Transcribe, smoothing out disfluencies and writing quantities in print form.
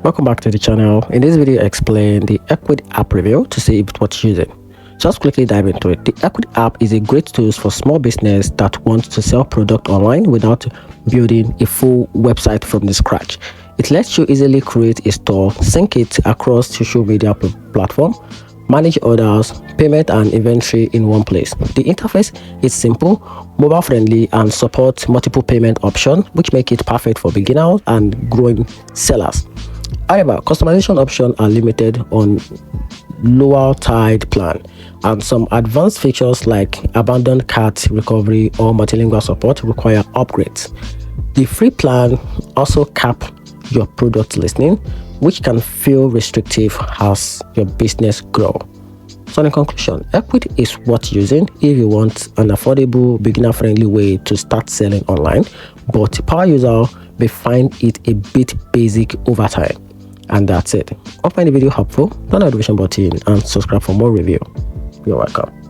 Welcome back to the channel. In this video I explain the Ecwid app review to see if it's worth using. Just quickly dive into it. The Ecwid app is a great tool for small business that wants to sell product online without building a full website from the scratch. It lets you easily create a store, sync it across social media platform, manage orders, payment and inventory in one place. The interface is simple, mobile friendly and supports multiple payment options, which make it perfect for beginners and growing sellers. However, customization options are limited on lower tied plan, and some advanced features like abandoned cart recovery or multilingual support require upgrades. The free plan also cap your product listing, which can feel restrictive as your business grows. So in conclusion, Ecwid is worth using if you want an affordable, beginner-friendly way to start selling online, but power user may find it a bit basic over time. And that's it. Hope you find the video helpful. Don't forget the notification button and subscribe for more review. You're welcome.